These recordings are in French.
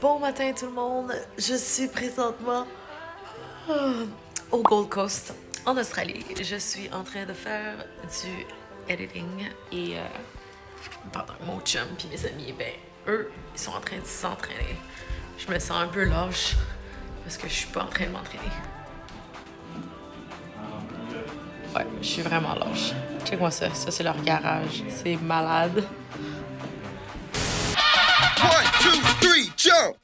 Bon matin tout le monde, je suis présentement au Gold Coast, en Australie. Je suis en train de faire du editing et pendant mon chum et mes amis, ben eux, ils sont en train de s'entraîner. Je me sens un peu lâche parce que je suis pas en train de m'entraîner. Ouais, je suis vraiment lâche. Check-moi ça, ça c'est leur garage, c'est malade. 1, 2, 3, jump!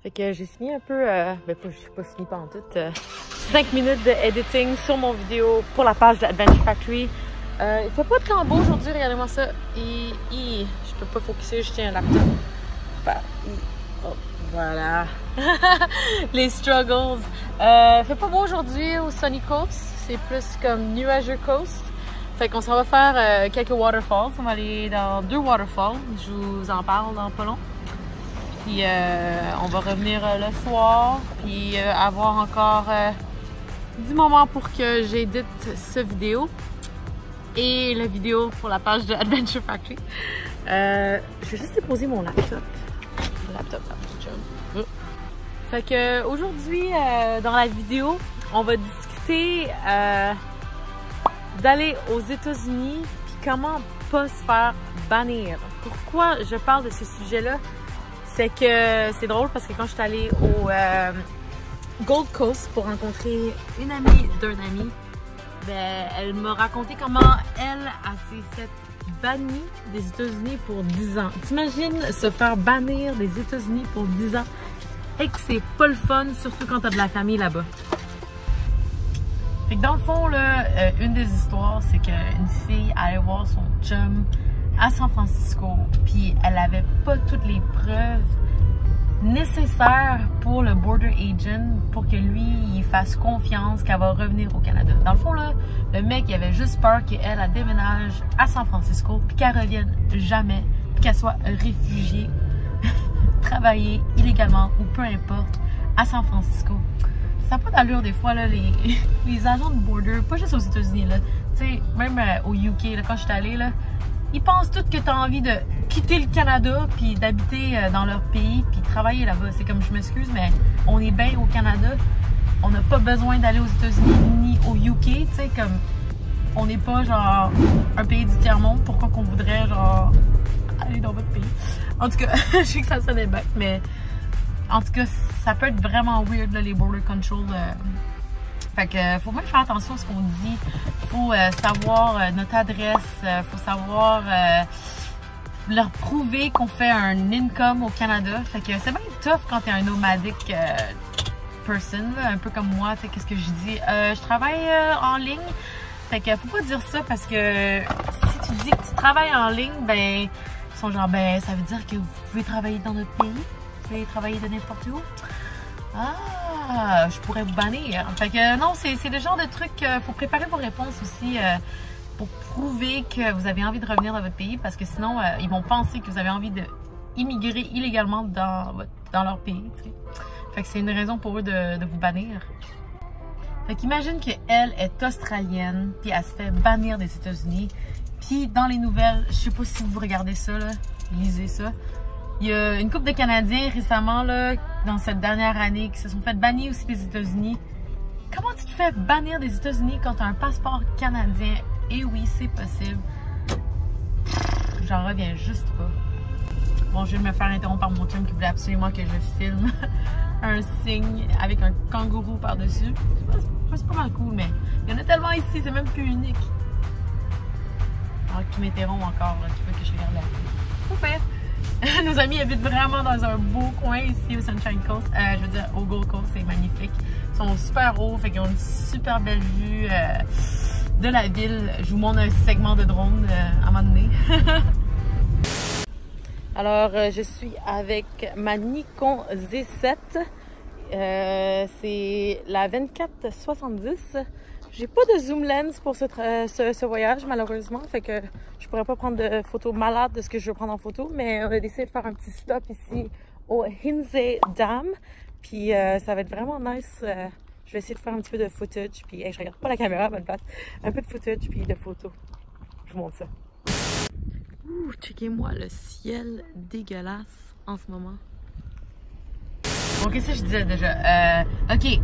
Fait que j'ai fini un peu, ben je suis pas fini pendant tout, 5 minutes de editing sur mon vidéo pour la page de Adventure Factory. Il fait pas de temps beau aujourd'hui, regardez-moi ça. Je peux pas focuser, je tiens un laptop. Oh, voilà. Les struggles. Fait pas beau aujourd'hui au Sunny Coast, c'est plus comme nuageux coast. Fait qu'on s'en va faire quelques waterfalls. On va aller dans 2 waterfalls. Je vous en parle dans pas long. Puis on va revenir le soir. Puis avoir encore 10 moments pour que j'édite cette vidéo. Et la vidéo pour la page de Adventure Factory. Je vais juste déposer mon laptop. Le laptop, Fait que aujourd'hui, dans la vidéo, on va discuter d'aller aux États-Unis puis comment pas se faire bannir. Pourquoi je parle de ce sujet-là? C'est que c'est drôle parce que quand je suis allée au Gold Coast pour rencontrer une amie d'un ami, ben, elle m'a raconté comment elle s'est fait bannir des États-Unis pour 10 ans. T'imagines se faire bannir des États-Unis pour 10 ans et que c'est pas le fun, surtout quand t'as de la famille là-bas. Fait que dans le fond, là, une des histoires, c'est qu'une fille allait voir son chum à San Francisco, puis elle avait pas toutes les preuves nécessaires pour le border agent pour que lui il fasse confiance qu'elle va revenir au Canada. Dans le fond là, le mec il avait juste peur qu'elle déménage à San Francisco puis qu'elle revienne jamais, puis qu'elle soit réfugiée, travailler illégalement ou peu importe à San Francisco. Ça n'a pas d'allure des fois là, les agents de border, pas juste aux États-Unis là, tu sais même au UK là, quand je suis allée là, ils pensent tous que tu as envie de quitter le Canada puis d'habiter dans leur pays puis de travailler là-bas. C'est comme, je m'excuse, mais on est bien au Canada. On n'a pas besoin d'aller aux États-Unis ni au UK, tu sais, comme on n'est pas genre un pays du tiers-monde. Pourquoi qu'on voudrait genre aller dans votre pays? En tout cas, je sais que ça sonnait bête, mais en tout cas, ça peut être vraiment weird là, les border control. Fait que faut même faire attention à ce qu'on dit. Faut savoir notre adresse, faut savoir leur prouver qu'on fait un income au Canada. Fait que c'est bien tough quand t'es un nomadic person, là, un peu comme moi. Tu sais, qu'est-ce que je dis? Je travaille en ligne. Fait que faut pas dire ça parce que si tu dis que tu travailles en ligne, ben ils sont genre ben ça veut dire que vous pouvez travailler dans notre pays, vous pouvez travailler de n'importe où. Ah, je pourrais vous bannir. Fait que non, c'est le genre de truc qu'il faut préparer vos réponses aussi pour prouver que vous avez envie de revenir dans votre pays parce que sinon, ils vont penser que vous avez envie d'immigrer illégalement dans leur pays. T'sais. Fait que c'est une raison pour eux de vous bannir. Fait qu'imagine qu'elle est australienne puis elle se fait bannir des États-Unis. Puis dans les nouvelles, je sais pas si vous regardez ça, là, lisez ça. Il y a une couple de Canadiens récemment, là, dans cette dernière année, qui se sont fait bannir aussi des États-Unis. Comment tu te fais bannir des États-Unis quand tu as un passeport canadien? Et oui, c'est possible. J'en reviens juste pas. Bon, je vais me faire interrompre par mon chum qui voulait absolument que je filme un signe avec un kangourou par-dessus. C'est pas mal cool, mais il y en a tellement ici, c'est même plus unique. Alors qui m'interrompt encore, là, qui veut que je regarde la vie. Super! Nos amis habitent vraiment dans un beau coin ici au Sunshine Coast. Je veux dire, au Gold Coast, c'est magnifique. Ils sont super hauts, fait qu'ils ont une super belle vue de la ville. Je vous montre un segment de drone à un moment donné. Alors, je suis avec ma Nikon Z7. C'est la 24-70. J'ai pas de zoom lens pour ce voyage malheureusement, fait que je pourrais pas prendre de photos malades de ce que je veux prendre en photo, mais on a décidé de faire un petit stop ici au Hinze Dam. Puis ça va être vraiment nice. Je vais essayer de faire un petit peu de footage. Puis je regarde pas la caméra à bonne place. Un peu de footage puis de photos. Je vous montre ça. Ouh, checkez-moi le ciel dégueulasse en ce moment. Bon, qu'est-ce que je disais déjà? OK,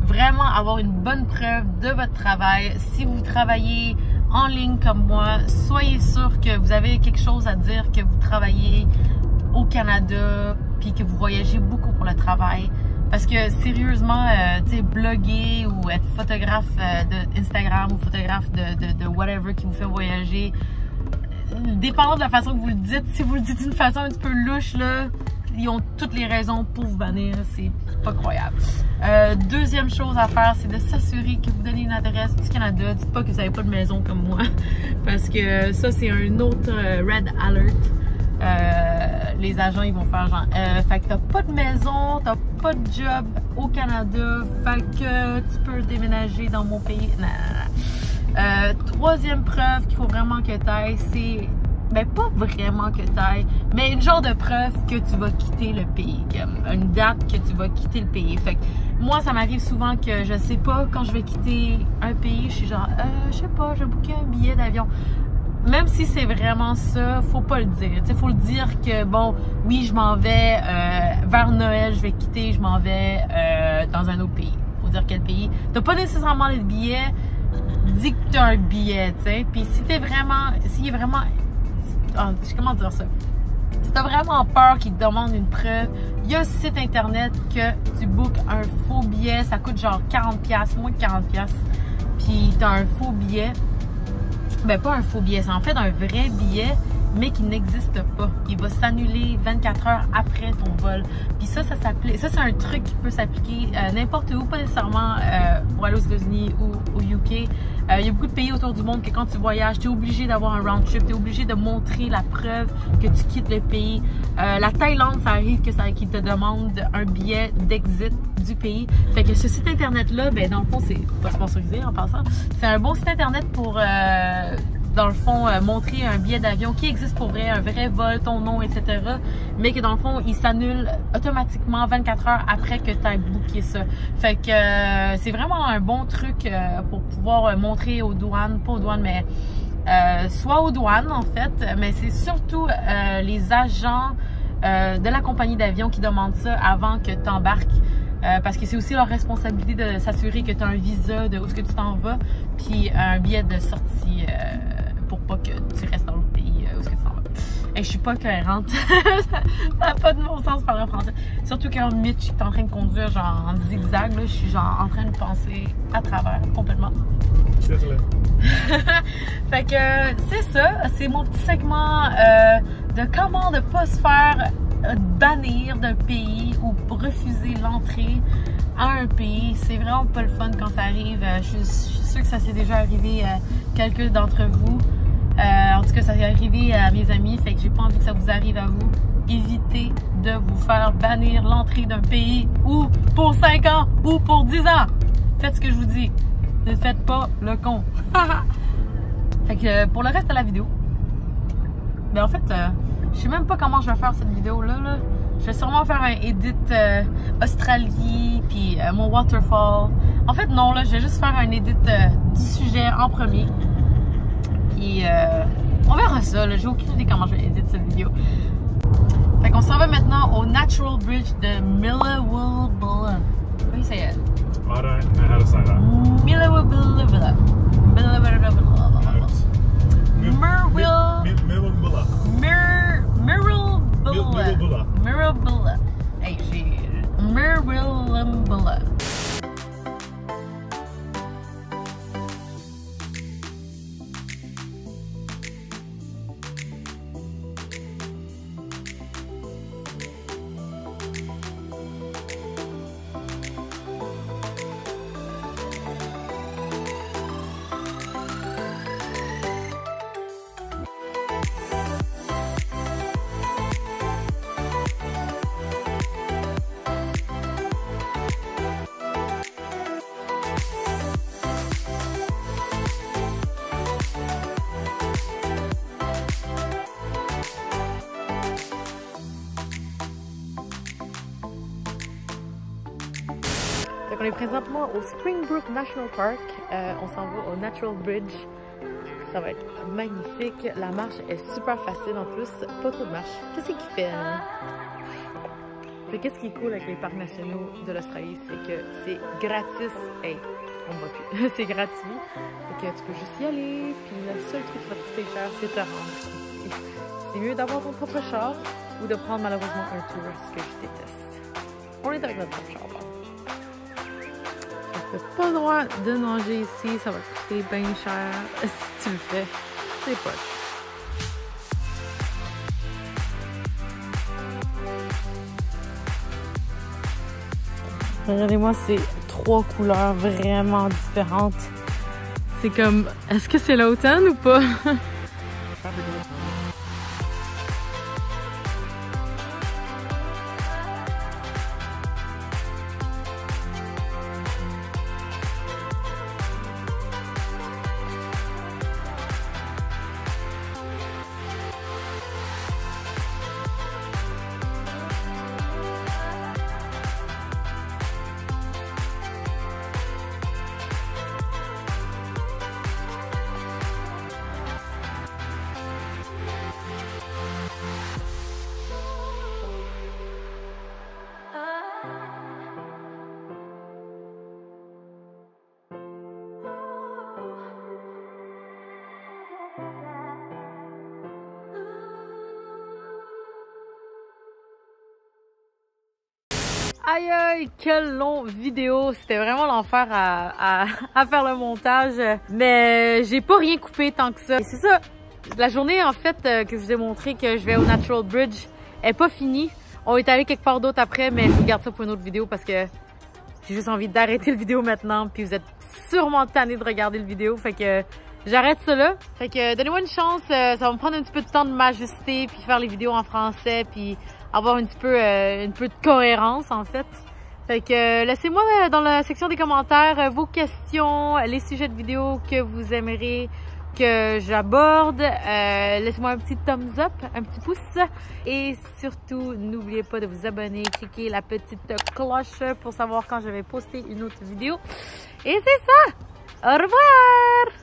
vraiment avoir une bonne preuve de votre travail. Si vous travaillez en ligne comme moi, soyez sûr que vous avez quelque chose à dire, que vous travaillez au Canada, puis que vous voyagez beaucoup pour le travail. Parce que sérieusement, tu sais, bloguer ou être photographe de Instagram ou photographe de whatever qui vous fait voyager, dépendant de la façon que vous le dites, si vous le dites d'une façon un petit peu louche, là, ils ont toutes les raisons pour vous bannir, c'est pas croyable. Deuxième chose à faire, c'est de s'assurer que vous donnez une adresse du Canada. Dites pas que vous n'avez pas de maison comme moi, parce que ça, c'est un autre red alert. Les agents, ils vont faire genre, fait que t'as pas de maison, t'as pas de job au Canada, fait que tu peux déménager dans mon pays. Troisième preuve qu'il faut vraiment que t'ailles, c'est, ben pas vraiment que t'ailles, mais une genre de preuve que tu vas quitter le pays, comme une date que tu vas quitter le pays. Fait que moi, ça m'arrive souvent que je sais pas quand je vais quitter un pays, je suis genre, je sais pas, je vais booker un billet d'avion. Même si c'est vraiment ça, faut pas le dire. Il faut le dire que, bon, oui, je m'en vais vers Noël, je vais quitter, je m'en vais dans un autre pays. Faut dire quel pays. T'as pas nécessairement les billets, dis que t'as un billet, tu sais. Puis si t'es vraiment, s'il est vraiment, comment dire ça? Si t'as vraiment peur qu'il te demande une preuve, il y a un site internet que tu bookes un faux billet, ça coûte genre 40$, moins de 40$. Puis t'as un faux billet. Ben pas un faux billet, c'est en fait un vrai billet, mais qui n'existe pas. Il va s'annuler 24 heures après ton vol. Puis ça s'applique. Ça, c'est un truc qui peut s'appliquer n'importe où, pas nécessairement pour aller aux États-Unis ou au UK. Il y a beaucoup de pays autour du monde que quand tu voyages, tu es obligé d'avoir un round trip, tu es obligé de montrer la preuve que tu quittes le pays. La Thaïlande, ça arrive qu'ils te demande un billet d'exit du pays. Fait que ce site internet-là, ben dans le fond, c'est pas sponsorisé en passant. C'est un bon site internet pour dans le fond, montrer un billet d'avion qui existe pour vrai, un vrai vol, ton nom, etc. Mais que dans le fond, il s'annule automatiquement 24 heures après que tu aies booké ça. Fait que c'est vraiment un bon truc pour pouvoir montrer aux douanes, pas aux douanes, mais soit aux douanes en fait, mais c'est surtout les agents de la compagnie d'avion qui demandent ça avant que tu embarques. Parce que c'est aussi leur responsabilité de s'assurer que tu as un visa de où est-ce que tu t'en vas, puis un billet de sortie pour pas que tu restes dans le pays où est-ce que tu t'en vas. Et je suis pas cohérente. Ça n'a pas de bon sens parler en français. Surtout quand Mitch est en train de conduire genre en zigzag, là, je suis genre en train de penser à travers complètement. Désolé. Fait que c'est ça, c'est mon petit segment de comment ne pas se faire bannir d'un pays ou refuser l'entrée à un pays. C'est vraiment pas le fun quand ça arrive. Je suis sûre que ça s'est déjà arrivé à quelqu'un d'entre vous. En tout cas, ça s'est arrivé à mes amis, fait que j'ai pas envie que ça vous arrive à vous. Évitez de vous faire bannir l'entrée d'un pays ou pour 5 ans ou pour 10 ans. Faites ce que je vous dis. Ne faites pas le con. Fait que pour le reste de la vidéo, ben en fait, je sais même pas comment je vais faire cette vidéo-là. Je vais sûrement faire un edit Australie, puis mon waterfall. En fait, non, là, je vais juste faire un edit du sujet en premier. Puis, on verra ça. J'ai aucune idée comment je vais éditer cette vidéo. Fait qu'on s'en va maintenant au Natural Bridge de Millawilbilla. Oui, c'est elle. I don't know how to say that. Millawilbilla. Mirabilla. Hey, j'ai Mirabilla. Donc on est présentement au Springbrook National Park. On s'en va au Natural Bridge. Ça va être magnifique. La marche est super facile en plus. Pas trop de marche. Qu'est-ce qu'il fait, hein? Qu'est-ce qui est cool avec les parcs nationaux de l'Australie, c'est que c'est gratis. Hey, on va plus. C'est gratuit. Fait que tu peux juste y aller. Puis le seul truc qui va te coûter cher, c'est te rendre ici. C'est mieux d'avoir ton propre char ou de prendre malheureusement un tour, ce que je déteste. On est avec notre propre char. Tu n'as pas le droit de nager ici. Ça va te coûter bien cher si tu le fais. C'est pas. Regardez-moi ces 3 couleurs vraiment différentes. C'est comme, est-ce que c'est l'automne ou pas? Aïe aïe, quel long vidéo! C'était vraiment l'enfer à faire le montage. Mais j'ai pas rien coupé tant que ça. C'est ça, la journée en fait que je vous ai montré que je vais au Natural Bridge est pas finie. On est allé quelque part d'autre après, mais je vous garde ça pour une autre vidéo parce que j'ai juste envie d'arrêter le vidéo maintenant. Puis vous êtes sûrement tannés de regarder le vidéo. Fait que j'arrête ça là. Fait que donnez-moi une chance. Ça va me prendre un petit peu de temps de m'ajuster puis faire les vidéos en français puis avoir un peu de cohérence en fait. Fait que laissez-moi dans la section des commentaires vos questions, les sujets de vidéos que vous aimeriez que j'aborde. Laissez-moi un petit thumbs up, un petit pouce. Et surtout, n'oubliez pas de vous abonner, cliquez la petite cloche pour savoir quand je vais poster une autre vidéo. Et c'est ça! Au revoir!